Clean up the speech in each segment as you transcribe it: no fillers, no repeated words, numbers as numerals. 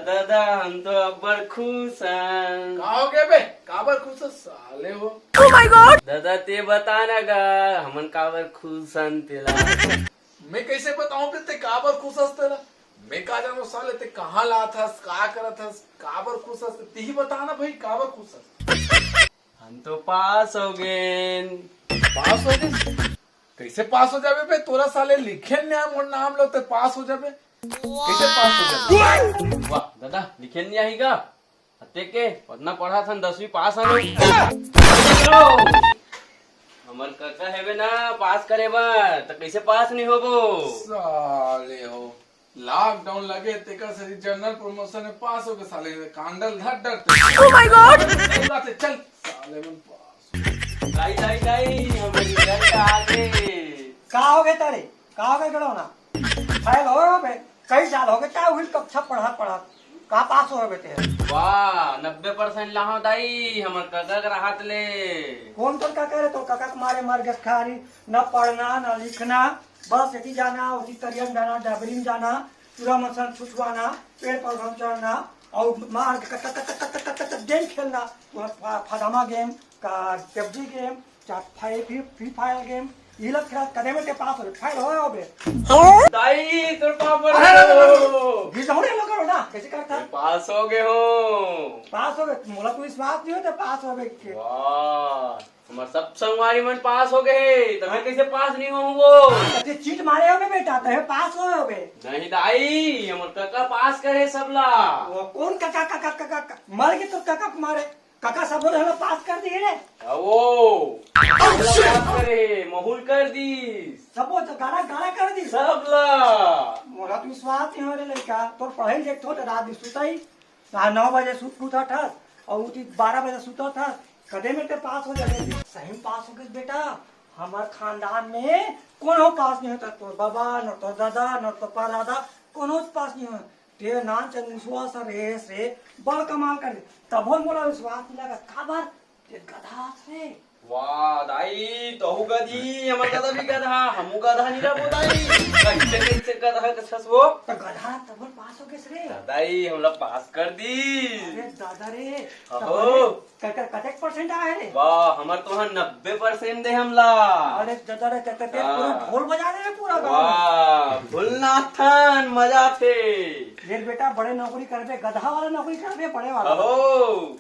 दादा हम तो अब्बर खुश हैं। कहा हो गए बे? काबर खुश साले हो। दादा ते बता ना गा हमन काबर खुश हैं तेला। मैं कैसे बताऊं कि ते काबर खुश हस तेरा? मैं का जानू साले ते कहाँ ला थस, का करत हस, काबर खुश हस? ती ही बता ना भाई काबर खुश हस? हम तो पास हो गए। पास हो गए? कैसे पास हो जाबे बे? तोरा साले लिखे मोर नाम लो ते पास हो जाबे? कैसे पास हो जाबे? वाह दादा लिखे नहीं आई गा अते के उतना पढ़ा था 10वीं पास हम हमर काका हेबे ना पास करे बा तो कैसे पास नहीं होबो। साले हो लॉकडाउन लगे तेकर से जनरल प्रमोशन में पास हो गए साले कांडल धर डर। ओह माय गॉड चल साले मन पास लाई लाई लाई हमर रिजल्ट आ गए। का हो गए तारे का हो गए गड़ोना फाइल हो बे कई साल हो गए क्या हुई कक्षा पढ़ा पढ़ा का पास हो बेटे। वाह 90% लाहो दाई हमर काका के राहत ले। कौन कौन का करे तो काका मारे मार गस खारी न पढ़ना न लिखना बस यही जाना उसी करियन जाना डबरी में जाना पूरा मसन छुटवाना पेड़ पौधा चढ़ना और मार के गेम खेलना फदामा गेम का पबजी गेम चाहे फ्री फायर गेम ये लोग खेला कदे में के पास हो फाइल हो बे दाई तोर पापा ये जमुने लोग करो ना कैसे करता पास हो गए हो। पास हो गए मोला कोई विश्वास नहीं होता पास हो गए। वाह हमार सब संगवारी मन पास हो गए तुम्हें कैसे पास नहीं हो वो ते चीट मारे हो बेटा तो पास हो बे। नहीं दाई हमर काका पास करे सबला। वो कौन काका काका काका मर के तो काका को मारे काका सब लोग हमें पास कर दिए रे वो करे महूल कर दी सब वो तो गाना गाना कर दी सबला। मोला तो विश्वास नहीं हो रे लड़का तो पढ़े लिख तो रात में सुता ही 9 बजे सुत उठा था और उठी 12 बजे सुता था कदे में ते पास हो जाए सही पास हो गए बेटा। हमार खानदान में कोनो पास नहीं होता तो बाबा न तो दादा न तो परदादा कोनो पास नहीं हो ते नान विश्वास रेस रे बड़ कमाल कर तब मोला विश्वास नहीं लगा काबर ते गधा रे। वाह दाई तहु गधी हमर गधा भी गधा हमू गधा नहीं रहो दाई कैसे कैसे गधा कसस वो तो गधा तब पास हो गए रे दाई हमला पास कर दी। अरे दादा रे अहो कतेक परसेंट आए रे। वाह हमर तो 90% दे हमला। अरे दादा रे ते पूरा ढोल बजा दे रे पूरा गांव वाह भूलनाथन मजा थे। ये बेटा बड़े नौकरी करबे गधा वाला नौकरी करबे बड़े वाला अहो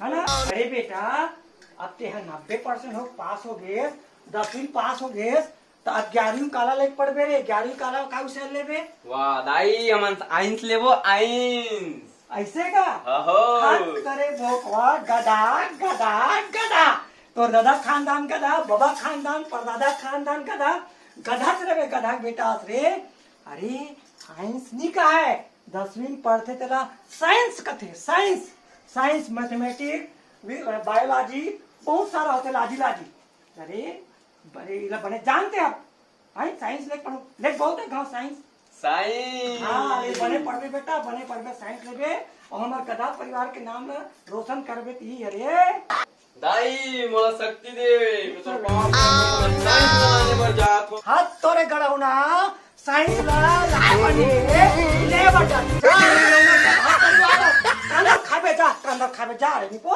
है ना। अरे बेटा अब ते 90% हो पास हो गए 10वीं पास हो गए तो अब 11वीं काला लेके पढ़बे रे 11वीं काला का विषय लेबे। वाह दाई हमन आइंस लेबो आइंस ऐसे का अहो हाथ करे भोकवा गधा गधा गधा तो दादा खानदान गधा बाबा खानदान परदादा खानदान गधा गधा से रे गधा बेटा रे। अरे साइंस नहीं का है 10वीं पढ़ते तेरा साइंस का थे साइंस साइंस मैथमेटिक्स बायोलॉजी बहुत सारा होते लाजी लाजी। अरे बड़े बने जानते आप साइंस ले पढ़ो ले बहुत है गाँव साइंस साइंस। हाँ अरे बने पढ़बे बेटा बने पढ़बे साइंस लेबे और हमारे गधा परिवार के नाम रोशन करबे ती। अरे दाई मोला शक्ति दे मैं तो बाप साइंस बनाने पर जात हूं। हाथ तोरे गड़ौना साइंस ला बने ले बटा कंधा खाबे जा रे निको